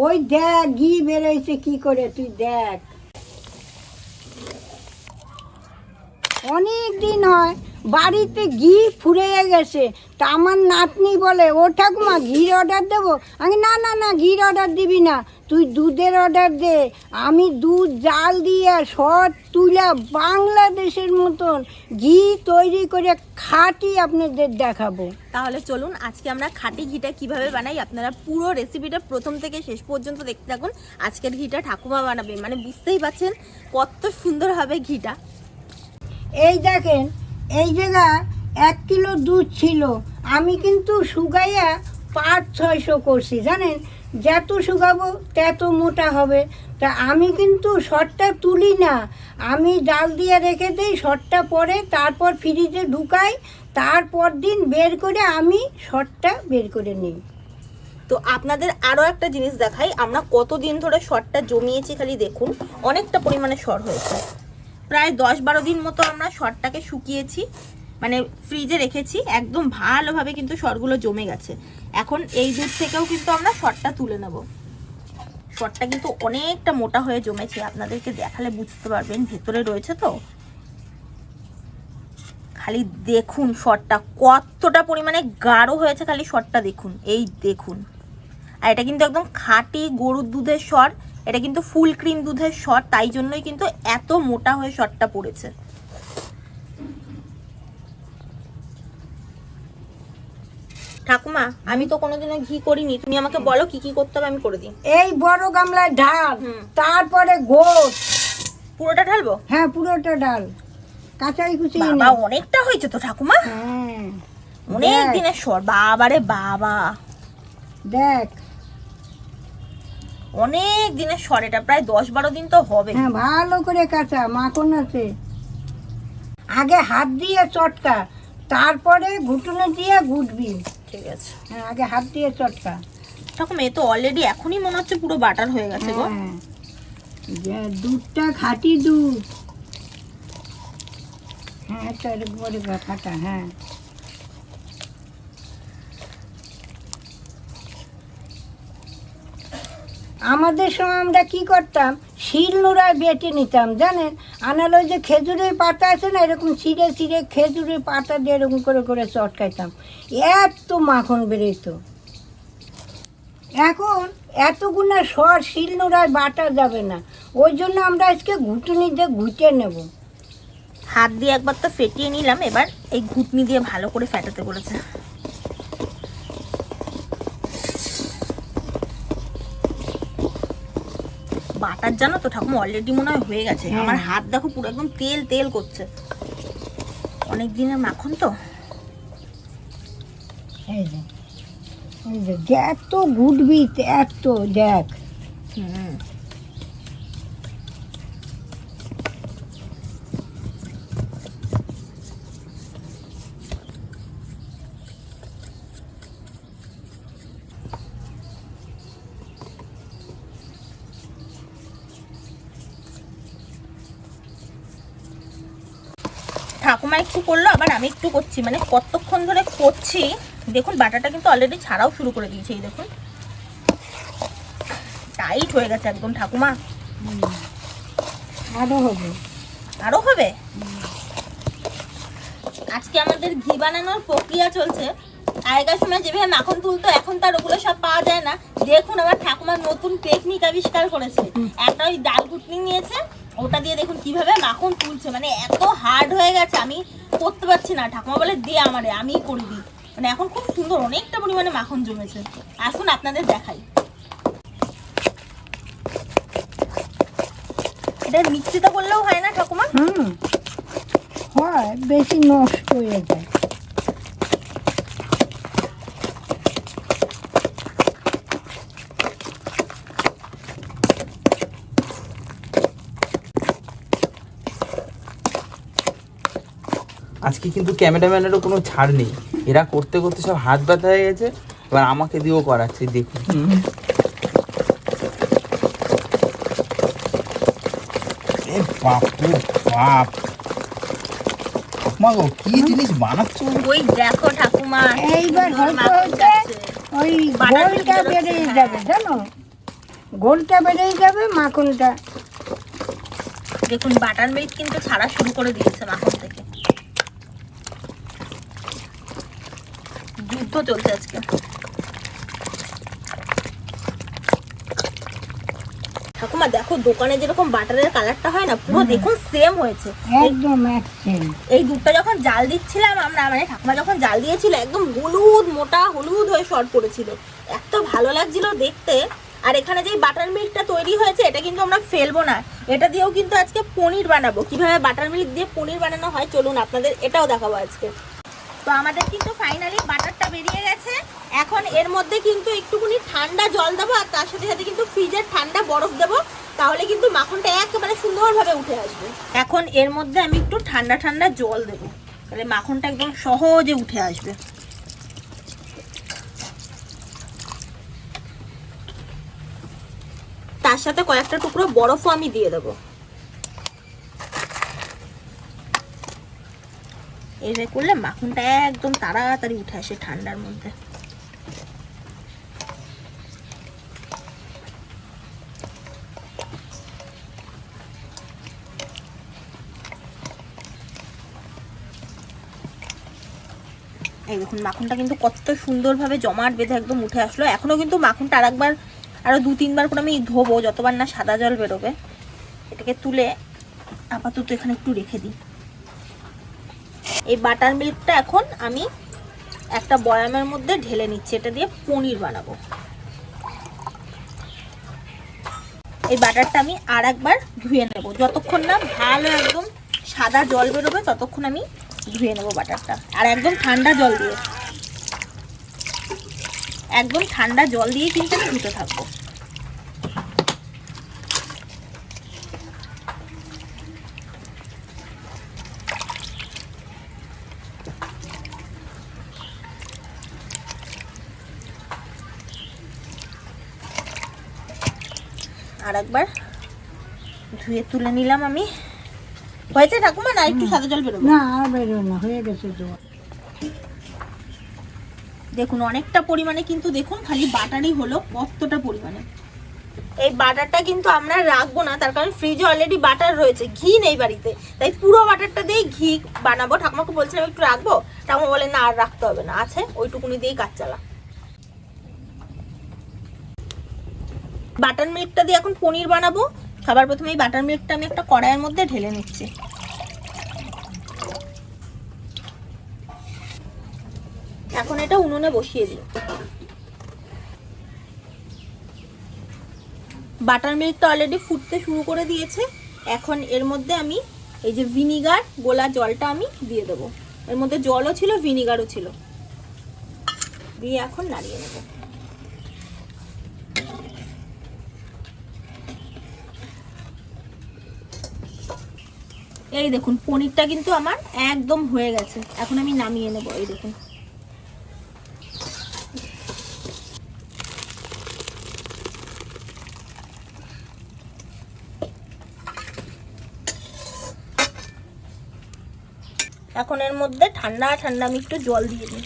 ওই দেখ ঘি বেরোইছে কি করে, তুই দেখ। অনেক দিন হয় বাড়িতে ঘি ফুরিয়ে গেছে, তা আমার নাতনি বলে, ও ঠাকুমা ঘির অর্ডার দেবো। আমি না না না, ঘির অর্ডার দিবি না, তুই দুধের অর্ডার দে। আমি দুধ জাল দিয়ে সব তুলা বাংলাদেশের মতন ঘি তৈরি করে খাঁটি আপনাদের দেখাবো। তাহলে চলুন আজকে আমরা খাঁটি ঘিটা কিভাবে বানাই, আপনারা পুরো রেসিপিটা প্রথম থেকে শেষ পর্যন্ত দেখতে থাকুন। আজকের ঘিটা ঠাকুমা বানাবে, মানে বুঝতেই পারছেন কত সুন্দর হবে ঘিটা। এই দেখেন, এই জায়গা 1 কিলো দুধ ছিল, আমি কিন্তু শুকাইয়া 500-600 করছি, জানেন। যত শুকাবো তত মোটা হবে। তা আমি কিন্তু শর্টটা তুলি না, আমি জাল দিয়ে রেখে দিই, শর্টটা পরে তারপর ফ্রিজে ঢুকাই, তারপর দিন বের করে আমি শর্টটা বের করে নিই। তো আপনাদের আরও একটা জিনিস দেখাই, আমরা কতদিন ধরে শরটা জমিয়েছি খালি দেখুন, অনেকটা পরিমাণে সর হয়েছে। প্রায় 10-12 দিন মতো আমরা সরটাকে শুকিয়েছি, মানে ফ্রিজে রেখেছি, একদম ভালোভাবে কিন্তু সরগুলো জমে গেছে। এখন এই দুধ থেকেও কিন্তু আমরা সরটা তুলে নেব। সরটা কিন্তু অনেকটা মোটা হয়ে জমেছে, আপনাদেরকে দেখালে বুঝতে পারবেন, ভেতরে রয়েছে তো। খালি দেখুন সরটা কতটা পরিমাণে গাঢ় হয়েছে, খালি সরটা দেখুন, এই দেখুন। আর এটা কিন্তু একদম খাঁটি গরুর দুধের সর, এটা কিন্তু ফুল ক্রিম দুধের সর, তাই জন্যই কিন্তু এত মোটা হয়ে সরটা পড়েছে। ঠাকুমা আমি তো কোনোদিনও ঘি করিনি, তুমি আমাকে বলো কি কি করতে হবে, আমি করে দিই। এই বড় গামলায় ঢাল, তারপরে গোট। পুরোটা ঢালবো? হ্যাঁ পুরোটা ডাল, কাঁচাই কুচি। বাবা অনেকটা হয়েছে তো ঠাকুমা, হ্যাঁ অনেক দিনের সর, বাবারে বাবা দেখ, অনেক দিনের সর, এটা প্রায় 10-12 দিন তো হবে। হ্যাঁ ভালো করে কাঁচা, মাখন আছে। আগে হাত দিয়ে চটকা, তারপরে ঘুটুনে দিয়ে ঘুটবি। ঠিক আছে, হ্যাঁ আগে হাত দিয়ে চটকা। ঠাকুমা এ তো অলরেডি এখনই মনে হচ্ছে পুরো বাটার হয়ে গেছে গো। হ্যাঁ, যে দুধটা খাঁটি দুধ। হ্যাঁ এটা একবারে ফাটা। হ্যাঁ আমাদের সময় আমরা কি করতাম, শিল নোড়ায় বেটে নিতাম, জানেন। আনাল ওই যে খেজুরের পাতা আছে না, এরকম ছিঁড়ে ছিঁড়ে খেজুরের পাতা দিয়ে এরকম করে করে চটকাইতাম, এত মাখন বেরোতো। এখন এতগুলো সর শিল নোড়ায় বাটা যাবে না, ওই জন্য আমরা আজকে ঘুটুনি দিয়ে ঘুটে নেব। হাত দিয়ে একবার তো ফেটিয়ে নিলাম, এবার এই ঘুটনি দিয়ে ভালো করে ফেটাতে বলেছে। বাটার জানো তো ঠাকুমা অলরেডি মনে হয় হয়ে গেছে। আমার হাত দেখো পুরো একদম তেল তেল করছে, অনেক দিনের মাখন তো। এই যে এত ঘুটবি এত, দেখ। হুম, ঠাকুমা একটু করলো, আবার আমি একটু করছি, মানে কতক্ষণ ধরে করছি দেখুন। বাটাটা কিন্তু অলরেডি ছাড়াও শুরু করে দিয়েছে, এই দেখুন টাইট হয়ে গেছে একদম ঠাকুমা। আরো হবে, আরো হবে। আজকে আমাদের ঘি বানানোর প্রক্রিয়া চলছে। আগেকার সময় যেভাবে মাখন তুলতো, এখন তার ওগুলো সব পাওয়া যায় না। দেখুন আমার ঠাকুমা নতুন টেকনিক আবিষ্কার করেছে, একটা ওই ডাল ঘুটনি নিয়েছে, ওটা দিয়ে দেখুন কিভাবে মাখন তুলছে, মানে এত হার্ড হয়ে গেছে আমি করতে পারছি না। ঠাকুমা বলে দে আমারে, আমিই করে দিই। মানে এখন খুব সুন্দর অনেকটা পরিমাণে মাখন জমেছে। আসুন আপনাদের দেখাই। এটা মিক্সিতে করলেও হয় না ঠাকুমা? হয়, বেশি নষ্ট হয়ে যায়। আজকে কিন্তু ক্যামেরাম্যানেরও কোনো ছাড় নেই, এরা করতে করতে সব হাত ব্যথা হয়ে গেছে, এবার আমাকে দিয়েও করাচ্ছে, দেখুন। বাপ রে বাপ, ঠাকুমা গো কি জিনিস বানাচ্ছো? ওই দেখো ঠাকুমা, এইবার হয়তো ওই গোলটা বেড়ে যাবে, জানো। ঘোলটা বেরিয়ে যাবে, মাখনটা। দেখুন বাটার মিল্ক কিন্তু ছাড়া শুরু করে দিয়েছে মাখন থেকে। যুদ্ধ চলছে আজকে। ঠাকুমা দেখো দোকানে যেরকম বাটারের কালারটা হয় না, পুরো দেখুন সেম হয়েছে। একদম একদম। এই দুধটা যখন জাল দিচ্ছিলাম আমরা, মানে ঠাকুমা যখন জাল দিয়েছিল, একদম হলুদ মোটা হলুদ হয়ে শর্ট পড়েছিল, এত ভালো লাগছিল দেখতে। আর এখানে যে বাটার মিল্কটা তৈরি হয়েছে এটা কিন্তু আমরা ফেলবো না, এটা দিয়েও কিন্তু আজকে পনির বানাবো। কিভাবে বাটার মিল্ক দিয়ে পনির বানানো হয় চলুন আপনাদের এটাও দেখাবো আজকে। তো আমাদের কিন্তু ফাইনালি বাটারটা বেরিয়ে গেছে। এখন এর মধ্যে কিন্তু একটুখানি ঠান্ডা জল দেবো, আর তার সাথে সাথে কিন্তু ফ্রিজের ঠান্ডা বরফ দেবো, তাহলে কিন্তু মাখনটা একেবারে সুন্দরভাবে উঠে আসবে। এখন এর মধ্যে আমি একটু ঠান্ডা ঠান্ডা জল দেবো, তাহলে মাখনটা একদম সহজে উঠে আসবে। তার সাথে কয়েকটা টুকরো বরফও আমি দিয়ে দেবো। এইভাবে করলে মাখনটা একদম তাড়াতাড়ি উঠে আসে ঠান্ডার মধ্যে। এই দেখুন মাখনটা কিন্তু কত সুন্দরভাবে জমাট বেঁধে একদম উঠে আসলো। এখনো কিন্তু মাখনটা আরেকবার আরো 2-3 বার করে আমি ধোবো, যতবার না সাদা জল বেরোবে। এটাকে তুলে আপাতত এখানে একটু রেখে দিই। এই বাটার মিল্কটা এখন আমি একটা বয়ামের মধ্যে ঢেলে নিচ্ছি, এটা দিয়ে পনির বানাবো। এই বাটারটা আমি আর একবার ধুয়ে নেব, যতক্ষণ না ভালো একদম সাদা জল বেরোবে ততক্ষণ আমি ধুয়ে নেব বাটারটা। আর একদম ঠান্ডা জল দিয়ে, একদম ঠান্ডা জল দিয়ে কিন্তু আমি ধুতে থাকবো। আর একবার ধুয়ে তুলে নিলাম আমি। হয়েছে ঠাকুমা, না একটু সাদা জল বেরোবে? না আর বেরো না, হয়ে গেছে তো। দেখুন অনেকটা পরিমাণে কিন্তু, দেখুন খালি বাটারই হলো কতটা পরিমাণে। এই বাটারটা কিন্তু আমরা রাখবো না, তার কারণ ফ্রিজে অলরেডি বাটার রয়েছে, ঘি নেই বাড়িতে, তাই পুরো বাটারটা দিয়ে ঘি বানাবো। ঠাকুমাকে বলছিলাম একটু রাখবো, ঠাকুমা বলে না আর রাখতে হবে না, আছে ওইটুকুনি দিয়েই কাজ চালা। বাটার মিল্কটা দিয়ে এখন পনির বানাবো। সবার প্রথমে এই বাটার মিল্কটা আমি একটা কড়াইয়ের মধ্যে ঢেলে নিচ্ছি। এখন এটা উনুনে বসিয়ে দিই। বাটার মিল্কটা অলরেডি ফুটতে শুরু করে দিয়েছে। এখন এর মধ্যে আমি এই যে ভিনিগার গোলা জলটা আমি দিয়ে দেবো। এর মধ্যে জলও ছিল ভিনিগারও ছিল, দিয়ে এখন নাড়িয়ে নেব। এই দেখুন পনিরটা কিন্তু আমার একদম হয়ে গেছে, এখন আমি নামিয়ে নেব। এই দেখুন এখন এর মধ্যে ঠান্ডা ঠান্ডা আমি একটু জল দিয়ে দিই।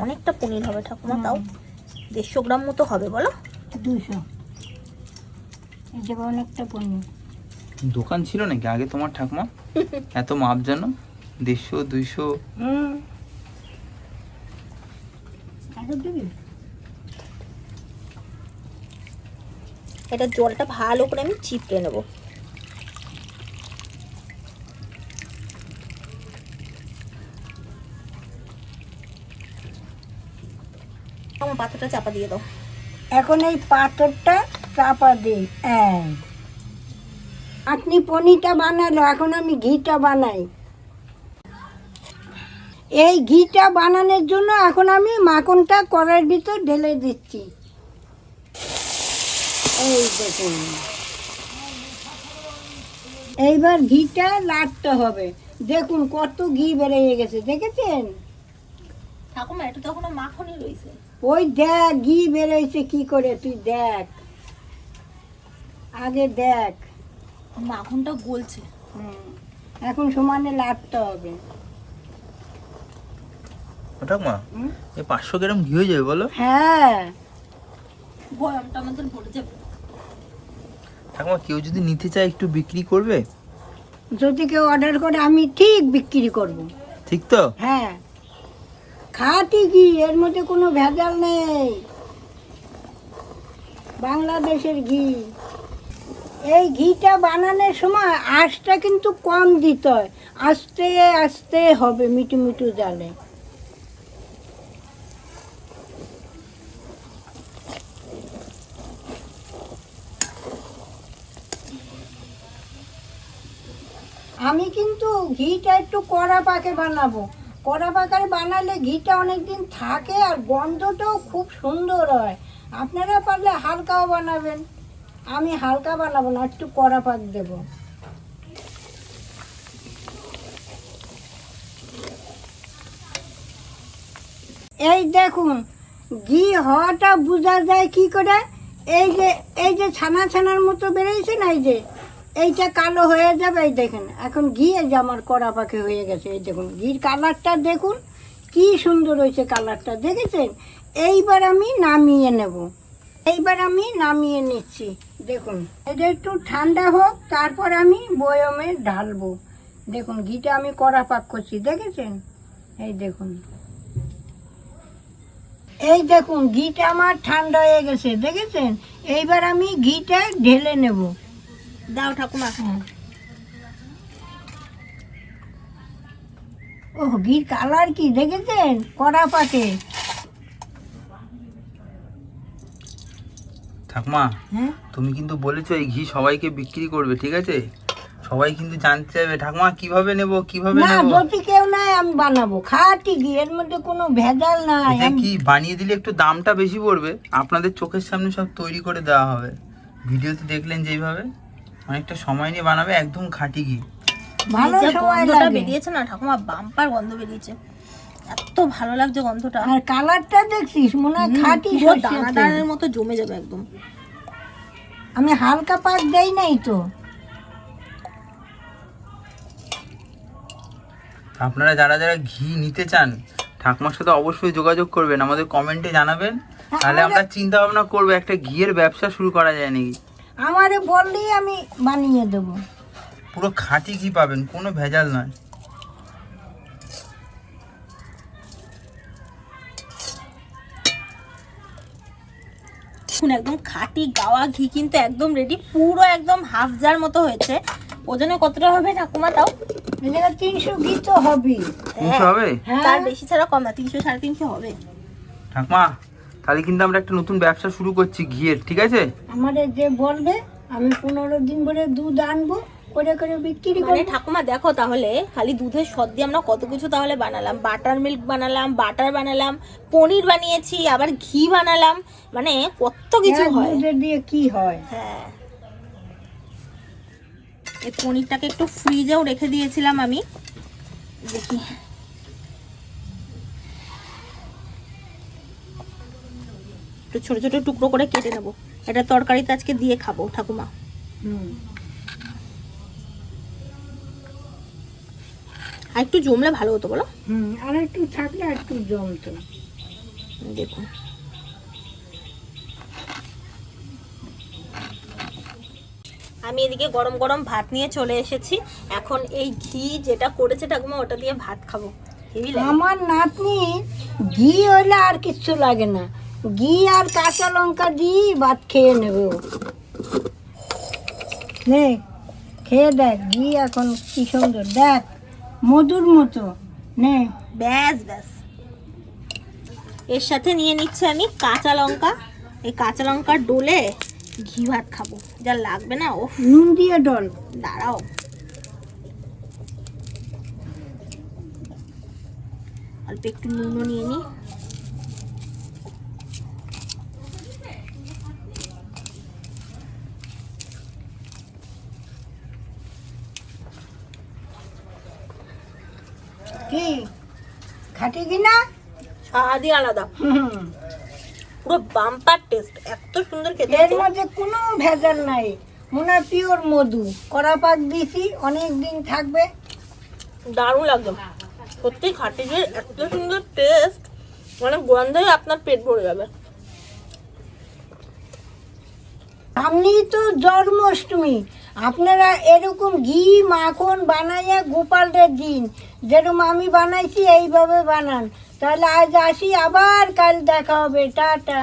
অনেকটা পনির হবে ঠাকুমা, তাও 150 গ্রাম মতো হবে বলো? 200, এই যে অনেকটা পনির। দোকান ছিল নাকি আগে তোমার ঠাকুমা? এত মাপ জানো? 150, 200? এটা জলটা ভালো করে আমি চিপড়ে নেব। আমার পাত্রটা চাপা দিয়ে দাও। এখন এই পাথরটা চাপা দিই। আপনি পনিরটা বানালো, এখন আমি ঘিটা বানাই। এই ঘিটা বানানোর জন্য এখন আমি মাখনটা কড়াইয়ের ভিতর ঢেলে দিচ্ছি। এই দেখুন, এইবার ঘিটা লাড়তে হবে। দেখুন কত ঘি বেরিয়ে গেছে, দেখেছেন? ঠাকুমা এটা তো এখনো মাখনই রয়েছে। ওই দেখ ঘি বেরোইছে কি করে, তুই দেখ, আগে দেখ। মাখনটা গলছে। এখন সমানে লাড়তে হবে। ঠাকুমা হুম? এই 500 গ্রাম ঘি হয়ে যাবে বলো? হ্যাঁ, বয়ামটা আমাদের ভরে যাবে। ঠাকুমা কেউ যদি নিতে চায় একটু বিক্রি করবে? যদি কেউ অর্ডার করে আমি ঠিক বিক্রি করব। ঠিক তো? হ্যাঁ, খাঁটি ঘি, এর মধ্যে কোনো ভেজাল নেই, বাংলাদেশের ঘি। এই ঘিটা বানানোর সময় আঁচটা কিন্তু কম দিতে হয়, আস্তে আস্তে হবে মিটু মিটু জালে। আমি কিন্তু ঘিটা একটু কড়া পাকে বানাবো। কড়া পাকায় বানালে ঘিটা অনেক দিন থাকে আর গন্ধটাও খুব সুন্দর হয়। আপনারা পারলে হালকাও বানাবেন, আমি হালকা বানাবো না, একটু কড়া পাক দেবো। এই দেখুন, ঘি হওয়াটা বোঝা যায় কি করে? এই যে ছানা ছানার মতো বেরোইছে না, এই যে এইটা কালো হয়ে যাবে। এই দেখেন এখন ঘি, এই যে আমার কড়া পাকে হয়ে গেছে। এই দেখুন ঘির কালারটা দেখুন কি সুন্দর হয়েছে, কালারটা দেখেছেন? এইবার আমি নামিয়ে নেব, এইবার আমি নামিয়ে নিচ্ছি। দেখুন এটা একটু ঠান্ডা হোক, তারপর আমি বয়মে ঢালবো। দেখুন ঘিটা আমি কড়া পাক করছি, দেখেছেন? এই দেখুন, এই দেখুন ঘিটা আমার ঠান্ডা হয়ে গেছে, দেখেছেন? এইবার আমি ঘিটা ঢেলে নেব। দাও ঠাকুমা। ও ঘির কালার কি দেখেছেন কড়া পাকে? ঠাকুমা হ্যাঁ, তুমি কিন্তু বলেছো এই ঘি সবাইকে বিক্রি করবে, ঠিক আছে? সবাই কিন্তু জানতে চাইবে ঠাকুমা কিভাবে নেব, কিভাবে না নেব। যদি কেউ নাই আমি বানাবো খাঁটি ঘি, এর মধ্যে কোনো ভেজাল নাই। এটা কি বানিয়ে দিলে একটু দামটা বেশি পড়বে, আপনাদের চোখের সামনে সব তৈরি করে দেওয়া হবে। ভিডিওতে দেখলেন যেইভাবে, অনেকটা সময় নিয়ে বানাবে, একদম খাঁটি ঘি। ভালো এই যে সময় গন্ধটা লাগে। বেরিয়েছে না ঠাকুমা, বাম্পার গন্ধ বেরিয়েছে, এত ভালো লাগছে গন্ধটা। আর কালারটা দেখছিস, মনে হয় খাঁটি পুরো সরষের দানা তেল। দানার মতো জমে যাবে একদম। আমি হালকা পাক দেই নাই তো। আপনারা যারা যারা ঘি নিতে চান ঠাকুমার সাথে অবশ্যই যোগাযোগ করবেন, আমাদের কমেন্টে জানাবেন, তাহলে আমরা চিন্তা ভাবনা করবো একটা ঘিয়ের ব্যবসা শুরু করা যায় নাকি। আমারে বললেই আমি বানিয়ে দেবো। পুরো খাঁটি ঘি পাবেন, কোনো ভেজাল নয়। দেখুন একদম খাঁটি গাওয়া ঘি কিন্তু একদম রেডি, পুরো একদম হাফ জার মতো হয়েছে। ওজনে কতটা হবে ঠাকুমা তাও? এই জায়গায় 300 ঘি তো হবে। 300 হবে? হ্যাঁ, তার বেশি ছাড়া কম না, 300 350 হবে। ঠাকুমা তাহলে কিন্তু আমরা একটা নতুন ব্যবসা শুরু করছি ঘিয়ের, ঠিক আছে? আমাদের যে বলবে আমি 15 দিন ধরে দুধ আনবো, করে করে বিক্রি মানে করবো। ঠাকুমা দেখো তাহলে খালি দুধের সদ দিয়ে আমরা কত কিছু তাহলে বানালাম, বাটার মিল্ক বানালাম, বাটার বানালাম, পনির বানিয়েছি, আবার ঘি বানালাম, মানে কত কিছু হ্যাঁ, হয়। দুধের দিয়ে কি হয়? হ্যাঁ, এই পনিরটাকে একটু ফ্রিজেও রেখে দিয়েছিলাম আমি, দেখি একটু ছোট ছোট টুকরো করে কেটে নেবো, এটা তরকারিতে আজকে দিয়ে খাবো ঠাকুমা। হুম, আর একটু জমলে ভালো হতো বলো। আর একটু থাকলে আর একটু জমতো। দেখুন আমি এদিকে গরম গরম ভাত নিয়ে চলে এসেছি, এখন এই ঘি যেটা করেছে ঠাকুমা ওটা দিয়ে ভাত খাবো। হেভি লাগে। আমার নাতনি ঘি হইলে আর কিচ্ছু লাগে না, ঘি আর কাঁচা লঙ্কা দিয়ে ভাত খেয়ে নেবে ও। নে খেয়ে দেখ ঘি এখন কি সুন্দর, দেখ মধুর মতো। নে, ব্যাস ব্যাস, এর সাথে নিয়ে নিচ্ছি আমি কাঁচা লঙ্কা, এই কাঁচা লঙ্কা ডোলে ঘি ভাত খাবো, যা লাগবে না। ও নুন দিয়ে ডল। দাঁড়াও, অল্প একটু নুনও নিয়ে নিই। কি খাটি কি না? স্বাদই আলাদা, হুম, পুরো বাম্পার টেস্ট, এত সুন্দর খেতে এর হয়েছে। মধ্যে কোনো ভেজাল নাই, মনে হয় পিওর মধু। কড়া পাক দিছি, অনেক দিন থাকবে, দারুণ লাগবে, সত্যি খাঁটি ঘিয়ের এত সুন্দর টেস্ট, মানে গন্ধে আপনার পেট ভরে যাবে। সামনেই তো জন্মাষ্টমী, আপনারা এরকম ঘি মাখন বানাইয়া গোপালদের দিন, যেরকম আমি বানাইছি এইভাবে বানান। তাহলে আজ আসি, আবার কাল দেখা হবে, টাটা।